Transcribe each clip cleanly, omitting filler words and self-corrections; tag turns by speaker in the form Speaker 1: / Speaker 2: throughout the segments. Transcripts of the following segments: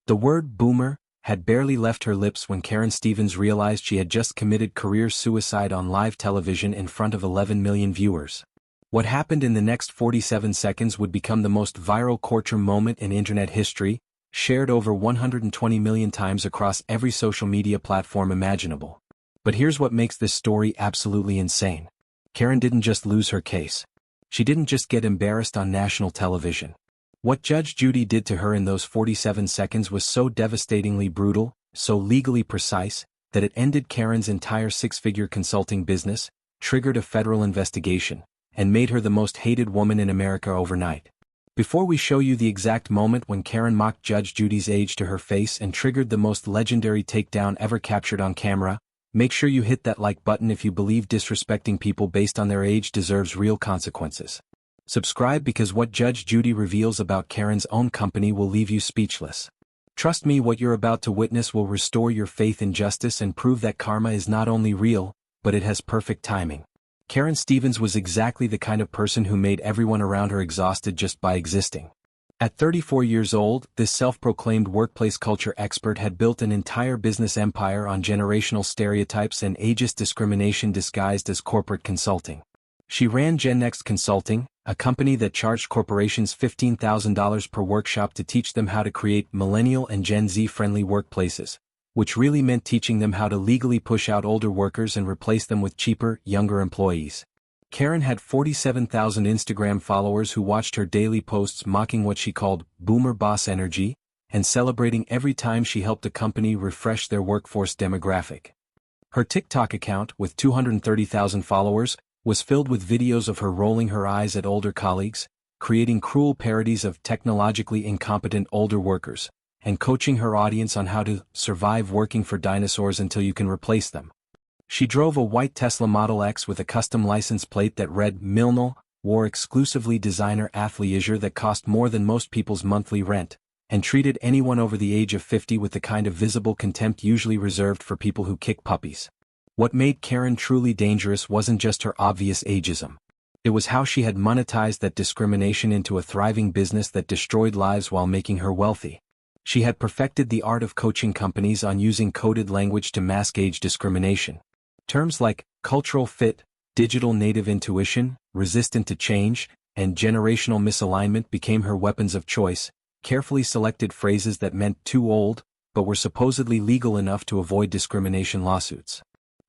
Speaker 1: The word boomer had barely left her lips when Karen Stevens realized she had just committed career suicide on live television in front of 11 million viewers. What happened in the next 47 seconds would become the most viral courtroom moment in internet history, shared over 120 million times across every social media platform imaginable. But here's what makes this story absolutely insane. Karen didn't just lose her case. She didn't just get embarrassed on national television. What Judge Judy did to her in those 47 seconds was so devastatingly brutal, so legally precise, that it ended Karen's entire six-figure consulting business, triggered a federal investigation, and made her the most hated woman in America overnight. Before we show you the exact moment when Karen mocked Judge Judy's age to her face and triggered the most legendary takedown ever captured on camera, make sure you hit that like button if you believe disrespecting people based on their age deserves real consequences. Subscribe because what Judge Judy reveals about Karen's own company will leave you speechless. Trust me, what you're about to witness will restore your faith in justice and prove that karma is not only real, but it has perfect timing. Karen Stevens was exactly the kind of person who made everyone around her exhausted just by existing. At 34 years old, this self-proclaimed workplace culture expert had built an entire business empire on generational stereotypes and ageist discrimination disguised as corporate consulting. She ran Gen Next Consulting, a company that charged corporations $15,000 per workshop to teach them how to create millennial and Gen Z-friendly workplaces, which really meant teaching them how to legally push out older workers and replace them with cheaper, younger employees. Karen had 47,000 Instagram followers who watched her daily posts mocking what she called boomer boss energy and celebrating every time she helped a company refresh their workforce demographic. Her TikTok account, with 230,000 followers, was filled with videos of her rolling her eyes at older colleagues, creating cruel parodies of technologically incompetent older workers, and coaching her audience on how to survive working for dinosaurs until you can replace them. She drove a white Tesla Model X with a custom license plate that read Millennial, wore exclusively designer athleisure that cost more than most people's monthly rent, and treated anyone over the age of 50 with the kind of visible contempt usually reserved for people who kick puppies. What made Karen truly dangerous wasn't just her obvious ageism. It was how she had monetized that discrimination into a thriving business that destroyed lives while making her wealthy. She had perfected the art of coaching companies on using coded language to mask age discrimination. Terms like cultural fit, digital native intuition, resistant to change, and generational misalignment became her weapons of choice, carefully selected phrases that meant too old, but were supposedly legal enough to avoid discrimination lawsuits.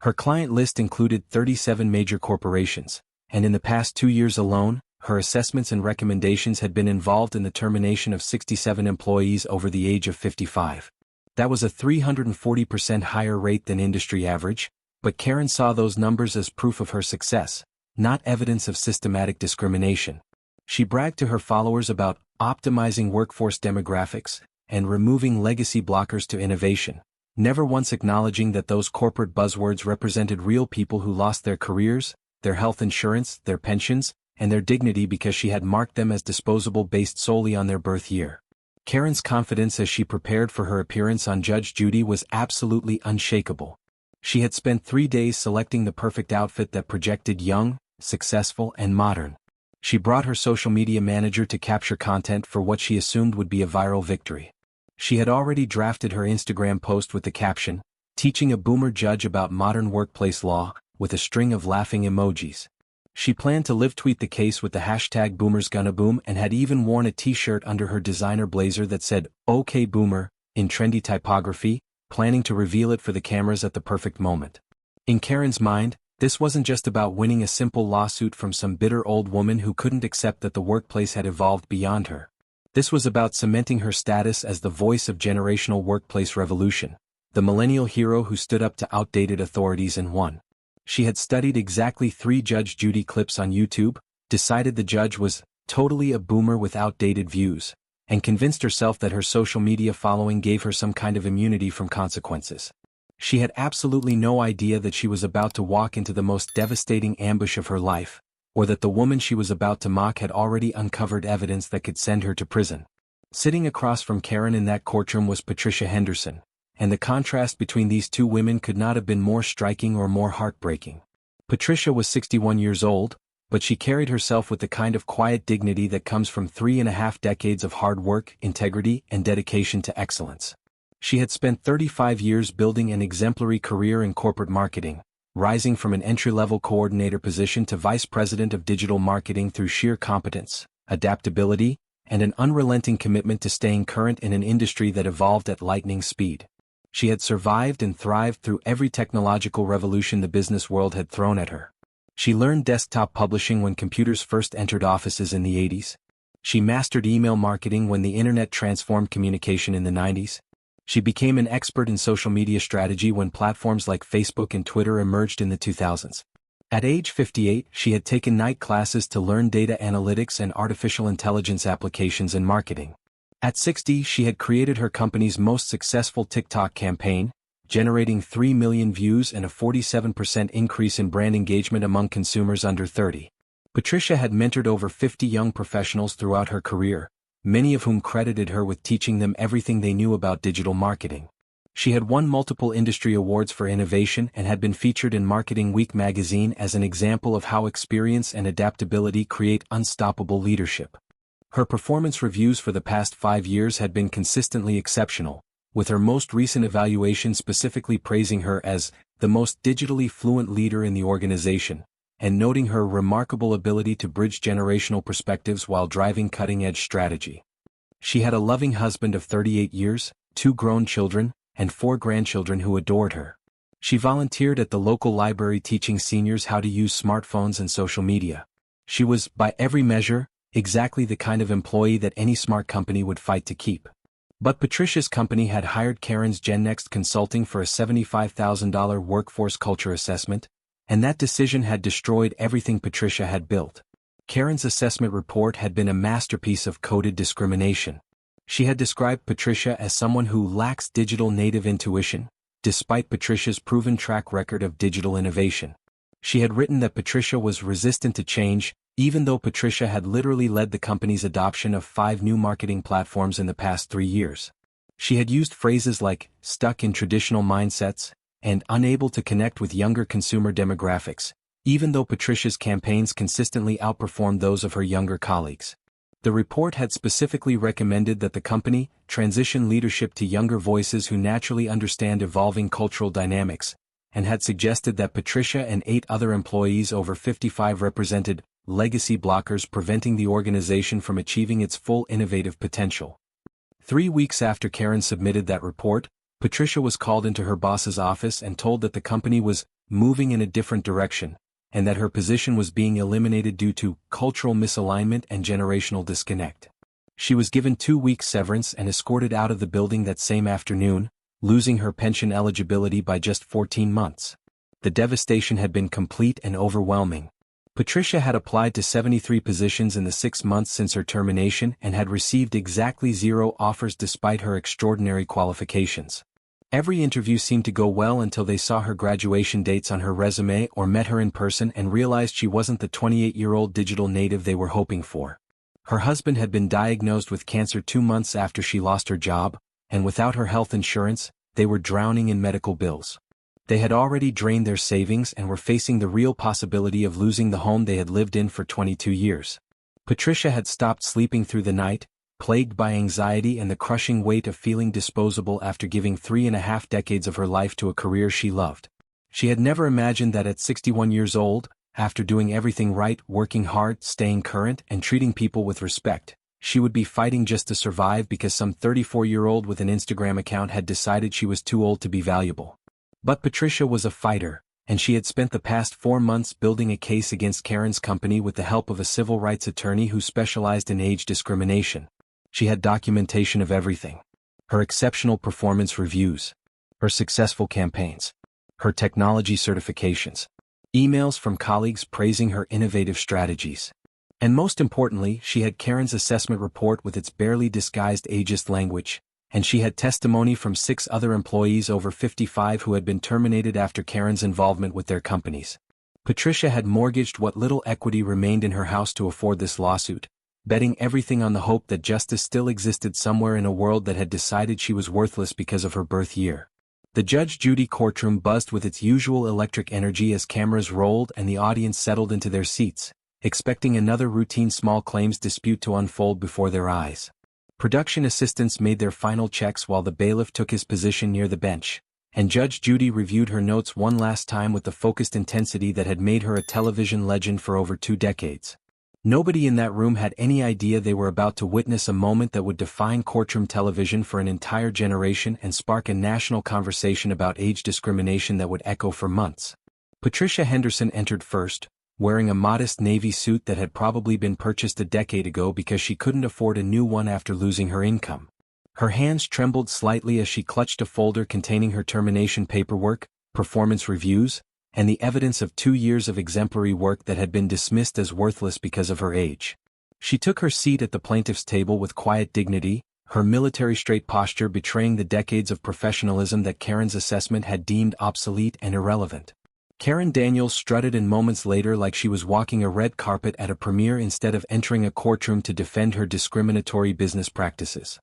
Speaker 1: Her client list included 37 major corporations, and in the past 2 years alone, her assessments and recommendations had been involved in the termination of 67 employees over the age of 55. That was a 340% higher rate than industry average, but Karen saw those numbers as proof of her success, not evidence of systematic discrimination. She bragged to her followers about optimizing workforce demographics and removing legacy blockers to innovation, never once acknowledging that those corporate buzzwords represented real people who lost their careers, their health insurance, their pensions, and their dignity because she had marked them as disposable based solely on their birth year. Karen's confidence as she prepared for her appearance on Judge Judy was absolutely unshakable. She had spent 3 days selecting the perfect outfit that projected young, successful, and modern. She brought her social media manager to capture content for what she assumed would be a viral victory. She had already drafted her Instagram post with the caption, "Teaching a boomer judge about modern workplace law," with a string of laughing emojis. She planned to live tweet the case with the hashtag #BoomersGonnaBoom and had even worn a t-shirt under her designer blazer that said, "OK Boomer," in trendy typography, planning to reveal it for the cameras at the perfect moment. In Karen's mind, this wasn't just about winning a simple lawsuit from some bitter old woman who couldn't accept that the workplace had evolved beyond her. This was about cementing her status as the voice of generational workplace revolution, the millennial hero who stood up to outdated authorities and won. She had studied exactly 3 Judge Judy clips on YouTube, decided the judge was totally a boomer with outdated views, and convinced herself that her social media following gave her some kind of immunity from consequences. She had absolutely no idea that she was about to walk into the most devastating ambush of her life, or that the woman she was about to mock had already uncovered evidence that could send her to prison. Sitting across from Karen in that courtroom was Patricia Henderson, and the contrast between these two women could not have been more striking or more heartbreaking. Patricia was 61 years old, but she carried herself with the kind of quiet dignity that comes from 3.5 decades of hard work, integrity, and dedication to excellence. She had spent 35 years building an exemplary career in corporate marketing, rising from an entry-level coordinator position to vice president of digital marketing through sheer competence, adaptability, and an unrelenting commitment to staying current in an industry that evolved at lightning speed. She had survived and thrived through every technological revolution the business world had thrown at her. She learned desktop publishing when computers first entered offices in the 80s. She mastered email marketing when the internet transformed communication in the 90s. She became an expert in social media strategy when platforms like Facebook and Twitter emerged in the 2000s. At age 58, she had taken night classes to learn data analytics and artificial intelligence applications in marketing. At 60, she had created her company's most successful TikTok campaign, generating 3 million views and a 47% increase in brand engagement among consumers under 30. Patricia had mentored over 50 young professionals throughout her career, many of whom credited her with teaching them everything they knew about digital marketing. She had won multiple industry awards for innovation and had been featured in Marketing Week magazine as an example of how experience and adaptability create unstoppable leadership. Her performance reviews for the past 5 years had been consistently exceptional, with her most recent evaluation specifically praising her as the most digitally fluent leader in the organization, and noting her remarkable ability to bridge generational perspectives while driving cutting-edge strategy. She had a loving husband of 38 years, 2 grown children, and 4 grandchildren who adored her. She volunteered at the local library teaching seniors how to use smartphones and social media. She was, by every measure, exactly the kind of employee that any smart company would fight to keep. But Patricia's company had hired Karen's GenNext Consulting for a $75,000 workforce culture assessment, and that decision had destroyed everything Patricia had built. Karen's assessment report had been a masterpiece of coded discrimination. She had described Patricia as someone who lacks digital native intuition, despite Patricia's proven track record of digital innovation. She had written that Patricia was resistant to change, even though Patricia had literally led the company's adoption of 5 new marketing platforms in the past 3 years. She had used phrases like stuck in traditional mindsets and unable to connect with younger consumer demographics, even though Patricia's campaigns consistently outperformed those of her younger colleagues. The report had specifically recommended that the company transition leadership to younger voices who naturally understand evolving cultural dynamics, and had suggested that Patricia and 8 other employees over 55 represented legacy blockers preventing the organization from achieving its full innovative potential. 3 weeks after Karen submitted that report, Patricia was called into her boss's office and told that the company was moving in a different direction, and that her position was being eliminated due to cultural misalignment and generational disconnect. She was given 2 weeks severance and escorted out of the building that same afternoon, losing her pension eligibility by just 14 months. The devastation had been complete and overwhelming. Patricia had applied to 73 positions in the 6 months since her termination and had received exactly 0 offers despite her extraordinary qualifications. Every interview seemed to go well until they saw her graduation dates on her resume or met her in person and realized she wasn't the 28-year-old digital native they were hoping for. Her husband had been diagnosed with cancer 2 months after she lost her job, and without her health insurance, they were drowning in medical bills. They had already drained their savings and were facing the real possibility of losing the home they had lived in for 22 years. Patricia had stopped sleeping through the night, plagued by anxiety and the crushing weight of feeling disposable after giving 3.5 decades of her life to a career she loved. She had never imagined that at 61 years old, after doing everything right, working hard, staying current, and treating people with respect, she would be fighting just to survive because some 34-year-old with an Instagram account had decided she was too old to be valuable. But Patricia was a fighter, and she had spent the past 4 months building a case against Karen's company with the help of a civil rights attorney who specialized in age discrimination. She had documentation of everything: her exceptional performance reviews, her successful campaigns, her technology certifications, emails from colleagues praising her innovative strategies. And most importantly, she had Karen's assessment report with its barely disguised ageist language, and she had testimony from 6 other employees over 55 who had been terminated after Karen's involvement with their companies. Patricia had mortgaged what little equity remained in her house to afford this lawsuit, betting everything on the hope that justice still existed somewhere in a world that had decided she was worthless because of her birth year. The Judge Judy courtroom buzzed with its usual electric energy as cameras rolled and the audience settled into their seats, expecting another routine small claims dispute to unfold before their eyes. Production assistants made their final checks while the bailiff took his position near the bench, and Judge Judy reviewed her notes one last time with the focused intensity that had made her a television legend for over 2 decades. Nobody in that room had any idea they were about to witness a moment that would define courtroom television for an entire generation and spark a national conversation about age discrimination that would echo for months. Patricia Henderson entered first, wearing a modest navy suit that had probably been purchased a decade ago because she couldn't afford a new one after losing her income. Her hands trembled slightly as she clutched a folder containing her termination paperwork, performance reviews, and the evidence of 2 years of exemplary work that had been dismissed as worthless because of her age. She took her seat at the plaintiff's table with quiet dignity, her military straight posture betraying the decades of professionalism that Karen's assessment had deemed obsolete and irrelevant. Karen Daniels strutted in moments later like she was walking a red carpet at a premiere instead of entering a courtroom to defend her discriminatory business practices.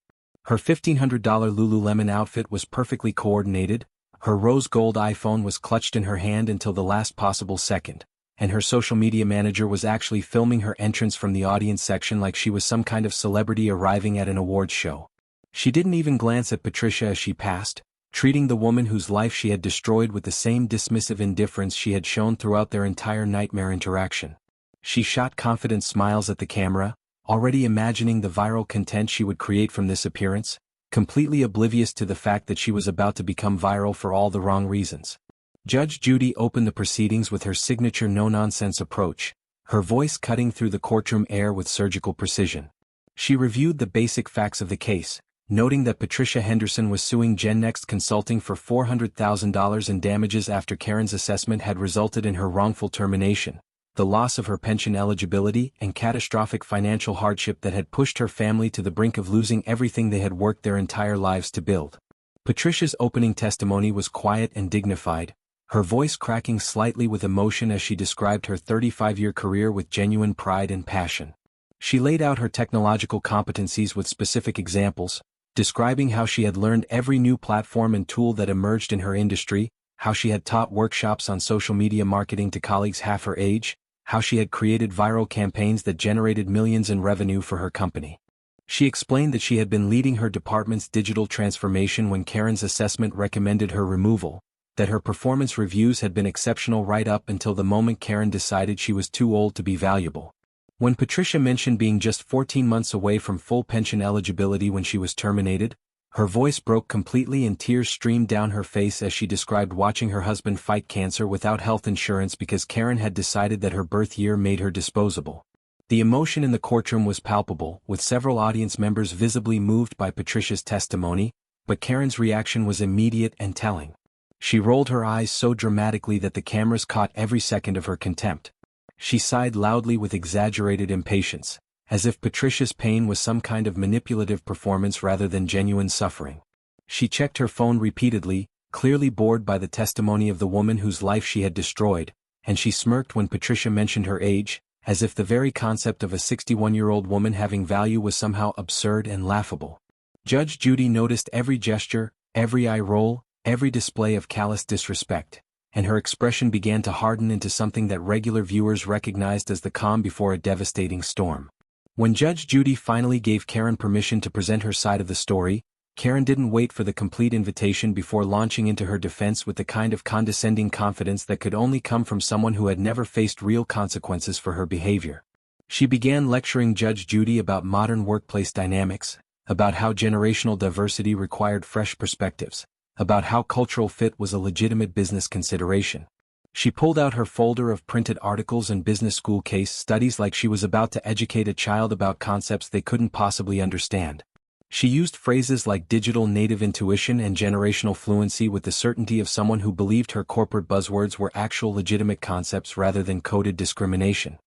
Speaker 1: Her $1,500 Lululemon outfit was perfectly coordinated, her rose gold iPhone was clutched in her hand until the last possible second, and her social media manager was actually filming her entrance from the audience section like she was some kind of celebrity arriving at an awards show. She didn't even glance at Patricia as she passed, treating the woman whose life she had destroyed with the same dismissive indifference she had shown throughout their entire nightmare interaction. She shot confident smiles at the camera, already imagining the viral content she would create from this appearance, completely oblivious to the fact that she was about to become viral for all the wrong reasons. Judge Judy opened the proceedings with her signature no-nonsense approach, her voice cutting through the courtroom air with surgical precision. She reviewed the basic facts of the case, noting that Patricia Henderson was suing GenNext Consulting for $400,000 in damages after Karen's assessment had resulted in her wrongful termination, the loss of her pension eligibility and catastrophic financial hardship that had pushed her family to the brink of losing everything they had worked their entire lives to build. Patricia's opening testimony was quiet and dignified, her voice cracking slightly with emotion as she described her 35-year career with genuine pride and passion. She laid out her technological competencies with specific examples, describing how she had learned every new platform and tool that emerged in her industry, how she had taught workshops on social media marketing to colleagues half her age, how she had created viral campaigns that generated millions in revenue for her company. She explained that she had been leading her department's digital transformation when Karen's assessment recommended her removal, that her performance reviews had been exceptional right up until the moment Karen decided she was too old to be valuable. When Patricia mentioned being just 14 months away from full pension eligibility when she was terminated, her voice broke completely and tears streamed down her face as she described watching her husband fight cancer without health insurance because Karen had decided that her birth year made her disposable. The emotion in the courtroom was palpable, with several audience members visibly moved by Patricia's testimony, but Karen's reaction was immediate and telling. She rolled her eyes so dramatically that the cameras caught every second of her contempt. She sighed loudly with exaggerated impatience, as if Patricia's pain was some kind of manipulative performance rather than genuine suffering. She checked her phone repeatedly, clearly bored by the testimony of the woman whose life she had destroyed, and she smirked when Patricia mentioned her age, as if the very concept of a 61-year-old woman having value was somehow absurd and laughable. Judge Judy noticed every gesture, every eye roll, every display of callous disrespect, and her expression began to harden into something that regular viewers recognized as the calm before a devastating storm. When Judge Judy finally gave Karen permission to present her side of the story, Karen didn't wait for the complete invitation before launching into her defense with the kind of condescending confidence that could only come from someone who had never faced real consequences for her behavior. She began lecturing Judge Judy about modern workplace dynamics, about how generational diversity required fresh perspectives, about how cultural fit was a legitimate business consideration. She pulled out her folder of printed articles and business school case studies like she was about to educate a child about concepts they couldn't possibly understand. She used phrases like digital native intuition and generational fluency with the certainty of someone who believed her corporate buzzwords were actual legitimate concepts rather than coded discrimination.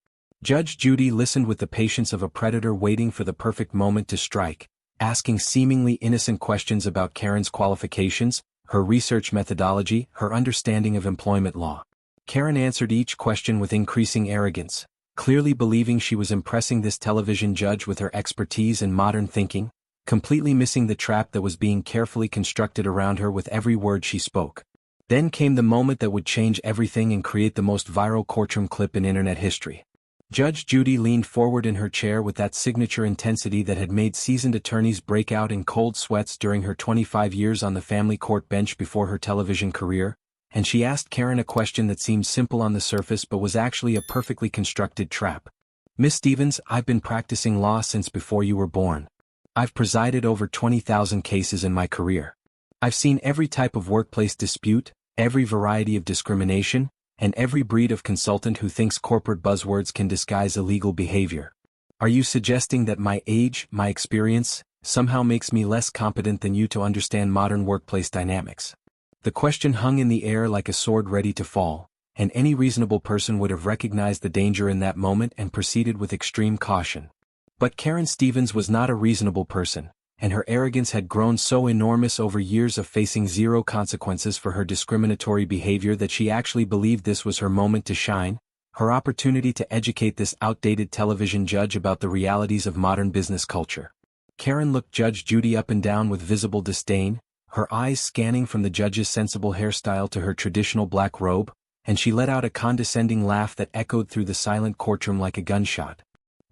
Speaker 1: Judge Judy listened with the patience of a predator waiting for the perfect moment to strike, asking seemingly innocent questions about Karen's qualifications, her research methodology, her understanding of employment law. Karen answered each question with increasing arrogance, clearly believing she was impressing this television judge with her expertise in modern thinking, completely missing the trap that was being carefully constructed around her with every word she spoke. Then came the moment that would change everything and create the most viral courtroom clip in internet history. Judge Judy leaned forward in her chair with that signature intensity that had made seasoned attorneys break out in cold sweats during her 25 years on the family court bench before her television career, and she asked Karen a question that seemed simple on the surface but was actually a perfectly constructed trap. Miss Stevens, I've been practicing law since before you were born. I've presided over 20,000 cases in my career. I've seen every type of workplace dispute, every variety of discrimination, and every breed of consultant who thinks corporate buzzwords can disguise illegal behavior. Are you suggesting that my age, my experience, somehow makes me less competent than you to understand modern workplace dynamics? The question hung in the air like a sword ready to fall, and any reasonable person would have recognized the danger in that moment and proceeded with extreme caution. But Karen Stevens was not a reasonable person, and her arrogance had grown so enormous over years of facing zero consequences for her discriminatory behavior that she actually believed this was her moment to shine, her opportunity to educate this outdated television judge about the realities of modern business culture. Karen looked Judge Judy up and down with visible disdain, her eyes scanning from the judge's sensible hairstyle to her traditional black robe, and she let out a condescending laugh that echoed through the silent courtroom like a gunshot.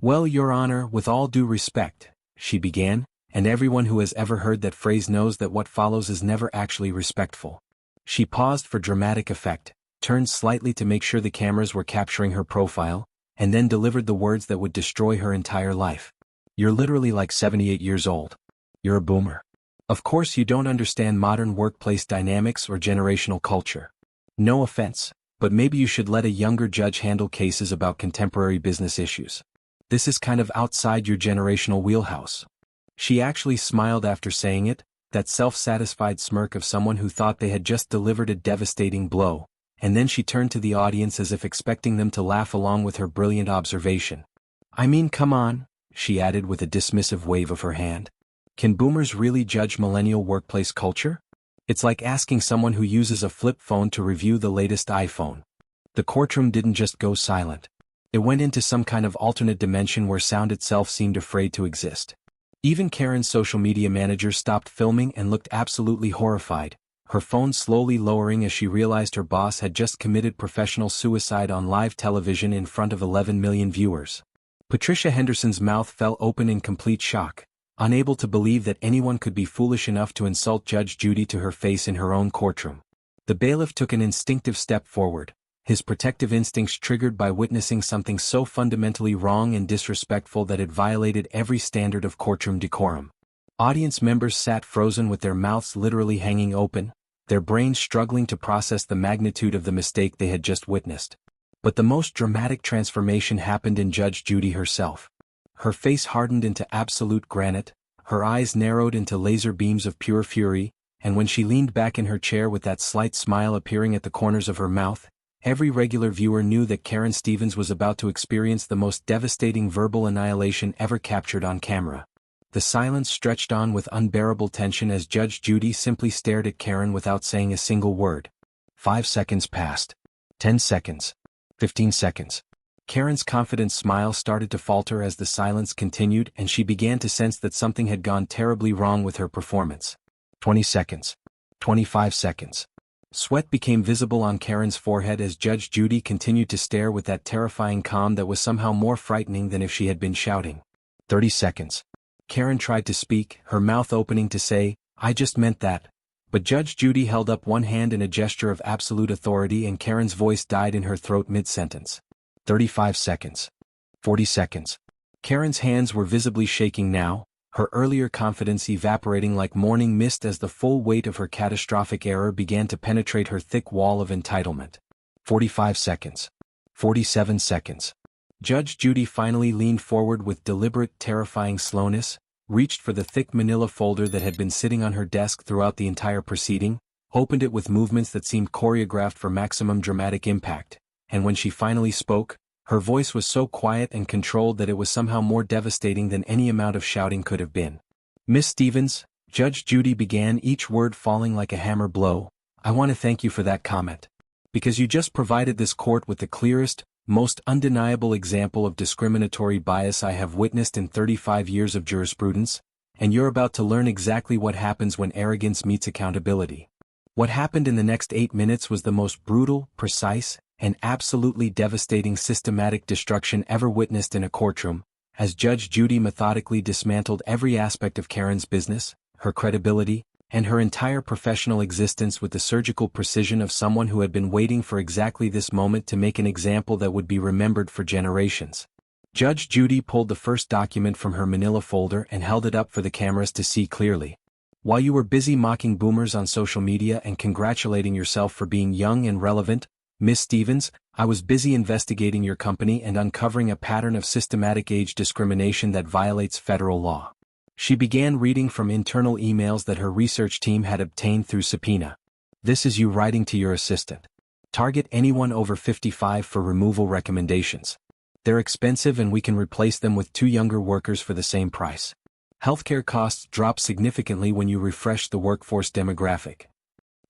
Speaker 1: "Well, Your Honor, with all due respect," she began, and everyone who has ever heard that phrase knows that what follows is never actually respectful. She paused for dramatic effect, turned slightly to make sure the cameras were capturing her profile, and then delivered the words that would destroy her entire life. "You're literally like 78 years old. You're a boomer. Of course you don't understand modern workplace dynamics or generational culture. No offense, but maybe you should let a younger judge handle cases about contemporary business issues. This is kind of outside your generational wheelhouse." She actually smiled after saying it, that self-satisfied smirk of someone who thought they had just delivered a devastating blow, and then she turned to the audience as if expecting them to laugh along with her brilliant observation. "I mean, come on," she added with a dismissive wave of her hand. "Can boomers really judge millennial workplace culture? It's like asking someone who uses a flip phone to review the latest iPhone." The courtroom didn't just go silent. It went into some kind of alternate dimension where sound itself seemed afraid to exist. Even Karen's social media manager stopped filming and looked absolutely horrified, her phone slowly lowering as she realized her boss had just committed professional suicide on live television in front of 11 million viewers. Patricia Henderson's mouth fell open in complete shock, unable to believe that anyone could be foolish enough to insult Judge Judy to her face in her own courtroom. The bailiff took an instinctive step forward, his protective instincts triggered by witnessing something so fundamentally wrong and disrespectful that it violated every standard of courtroom decorum. Audience members sat frozen with their mouths literally hanging open, their brains struggling to process the magnitude of the mistake they had just witnessed. But the most dramatic transformation happened in Judge Judy herself. Her face hardened into absolute granite, her eyes narrowed into laser beams of pure fury, and when she leaned back in her chair with that slight smile appearing at the corners of her mouth, every regular viewer knew that Karen Stevens was about to experience the most devastating verbal annihilation ever captured on camera. The silence stretched on with unbearable tension as Judge Judy simply stared at Karen without saying a single word. 5 seconds passed. 10 seconds. 15 seconds. Karen's confident smile started to falter as the silence continued and she began to sense that something had gone terribly wrong with her performance. 20 seconds. 25 seconds. Sweat became visible on Karen's forehead as Judge Judy continued to stare with that terrifying calm that was somehow more frightening than if she had been shouting. 30 seconds. Karen tried to speak, her mouth opening to say, "I just meant that." But Judge Judy held up one hand in a gesture of absolute authority and Karen's voice died in her throat mid-sentence. 35 seconds. 40 seconds. Karen's hands were visibly shaking now, her earlier confidence evaporating like morning mist as the full weight of her catastrophic error began to penetrate her thick wall of entitlement. 45 seconds. 47 seconds. Judge Judy finally leaned forward with deliberate, terrifying slowness, reached for the thick manila folder that had been sitting on her desk throughout the entire proceeding, opened it with movements that seemed choreographed for maximum dramatic impact, and when she finally spoke, her voice was so quiet and controlled that it was somehow more devastating than any amount of shouting could have been. "Miss Stevens," Judge Judy began, each word falling like a hammer blow, "I want to thank you for that comment. Because you just provided this court with the clearest, most undeniable example of discriminatory bias I have witnessed in 35 years of jurisprudence, and you're about to learn exactly what happens when arrogance meets accountability. What happened in the next 8 minutes was the most brutal, precise, an absolutely devastating systematic destruction ever witnessed in a courtroom, as Judge Judy methodically dismantled every aspect of Karen's business, her credibility, and her entire professional existence with the surgical precision of someone who had been waiting for exactly this moment to make an example that would be remembered for generations. Judge Judy pulled the first document from her manila folder and held it up for the cameras to see clearly. While you were busy mocking boomers on social media and congratulating yourself for being young and relevant, Miss Stevens, I was busy investigating your company and uncovering a pattern of systematic age discrimination that violates federal law. She began reading from internal emails that her research team had obtained through subpoena. This is you writing to your assistant. Target anyone over 55 for removal recommendations. They're expensive and we can replace them with 2 younger workers for the same price. Healthcare costs drop significantly when you refresh the workforce demographic.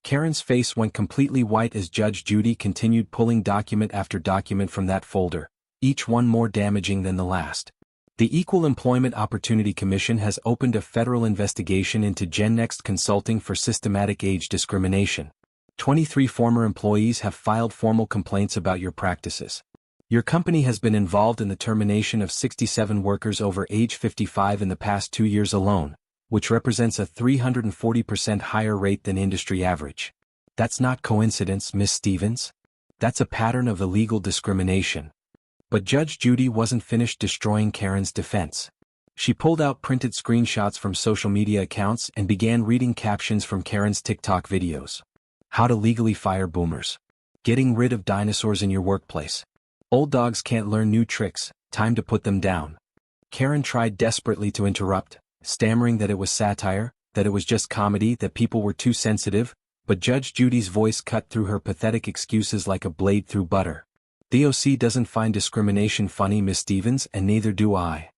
Speaker 1: Karen's face went completely white as Judge Judy continued pulling document after document from that folder, each one more damaging than the last. The Equal Employment Opportunity Commission has opened a federal investigation into GenNext Consulting for systematic age discrimination. 23 former employees have filed formal complaints about your practices. Your company has been involved in the termination of 67 workers over age 55 in the past 2 years alone, which represents a 340% higher rate than industry average. That's not coincidence, Miss Stevens. That's a pattern of illegal discrimination. But Judge Judy wasn't finished destroying Karen's defense. She pulled out printed screenshots from social media accounts and began reading captions from Karen's TikTok videos. How to legally fire boomers. Getting rid of dinosaurs in your workplace. Old dogs can't learn new tricks, time to put them down. Karen tried desperately to interrupt, stammering that it was satire, that it was just comedy, that people were too sensitive, but Judge Judy's voice cut through her pathetic excuses like a blade through butter. The OC doesn't find discrimination funny, Miss Stevens, and neither do I.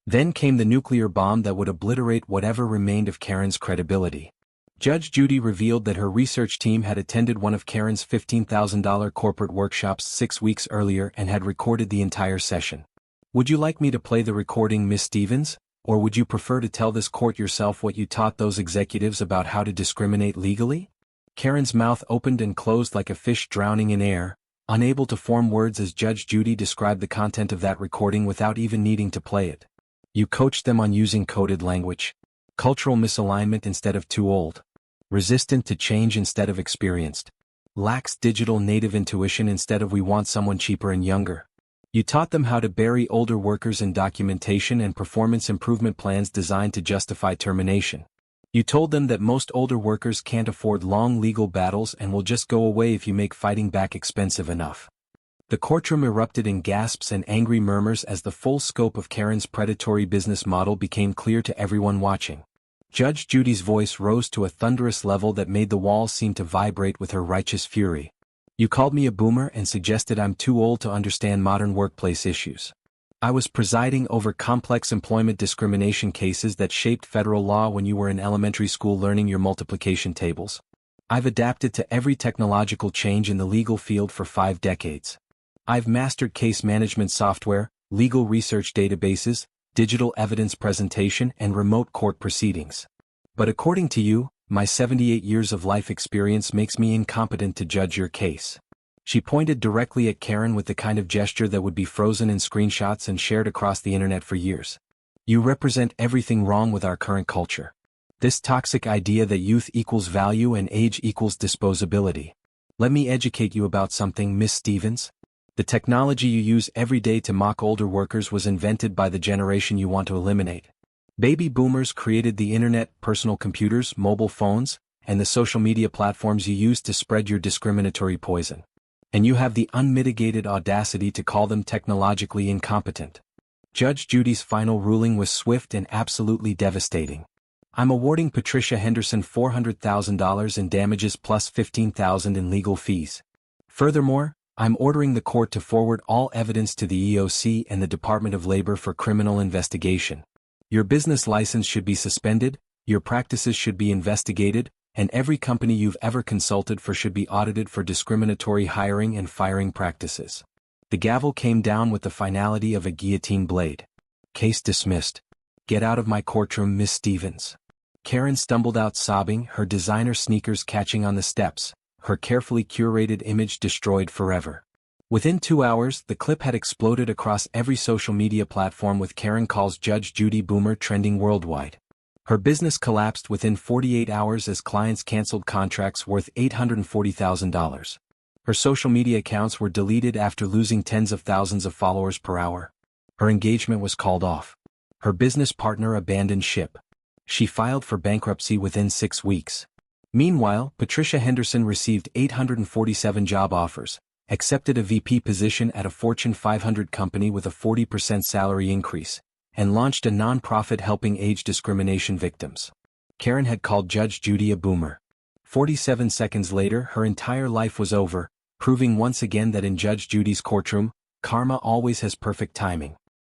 Speaker 1: Then came the nuclear bomb that would obliterate whatever remained of Karen's credibility. Judge Judy revealed that her research team had attended one of Karen's $15,000 corporate workshops 6 weeks earlier and had recorded the entire session. Would you like me to play the recording, Miss Stevens, or would you prefer to tell this court yourself what you taught those executives about how to discriminate legally? Karen's mouth opened and closed like a fish drowning in air, unable to form words as Judge Judy described the content of that recording without even needing to play it. You coached them on using coded language. Cultural misalignment instead of too old. Resistant to change instead of experienced. Lacks digital native intuition instead of we want someone cheaper and younger. You taught them how to bury older workers in documentation and performance improvement plans designed to justify termination. You told them that most older workers can't afford long legal battles and will just go away if you make fighting back expensive enough. The courtroom erupted in gasps and angry murmurs as the full scope of Karen's predatory business model became clear to everyone watching. Judge Judy's voice rose to a thunderous level that made the walls seem to vibrate with her righteous fury. You called me a boomer and suggested I'm too old to understand modern workplace issues. I was presiding over complex employment discrimination cases that shaped federal law when you were in elementary school learning your multiplication tables. I've adapted to every technological change in the legal field for 5 decades. I've mastered case management software, legal research databases, digital evidence presentation, and remote court proceedings. But according to you, my 78 years of life experience makes me incompetent to judge your case. She pointed directly at Karen with the kind of gesture that would be frozen in screenshots and shared across the internet for years. You represent everything wrong with our current culture. This toxic idea that youth equals value and age equals disposability. Let me educate you about something, Miss Stevens. The technology you use every day to mock older workers was invented by the generation you want to eliminate. Baby boomers created the internet, personal computers, mobile phones, and the social media platforms you use to spread your discriminatory poison. And you have the unmitigated audacity to call them technologically incompetent. Judge Judy's final ruling was swift and absolutely devastating. I'm awarding Patricia Henderson $400,000 in damages plus $15,000 in legal fees. Furthermore, I'm ordering the court to forward all evidence to the EOC and the Department of Labor for criminal investigation. Your business license should be suspended, your practices should be investigated, and every company you've ever consulted for should be audited for discriminatory hiring and firing practices. The gavel came down with the finality of a guillotine blade. Case dismissed. Get out of my courtroom, Miss Stevens. Karen stumbled out sobbing, her designer sneakers catching on the steps, her carefully curated image destroyed forever. Within 2 hours, the clip had exploded across every social media platform with Karen calls Judge Judy boomer trending worldwide. Her business collapsed within 48 hours as clients canceled contracts worth $840,000. Her social media accounts were deleted after losing tens of thousands of followers per hour. Her engagement was called off. Her business partner abandoned ship. She filed for bankruptcy within 6 weeks. Meanwhile, Patricia Henderson received 847 job offers, accepted a VP position at a Fortune 500 company with a 40% salary increase, and launched a non-profit helping age discrimination victims. Karen had called Judge Judy a boomer. 47 seconds later, her entire life was over, proving once again that in Judge Judy's courtroom, karma always has perfect timing.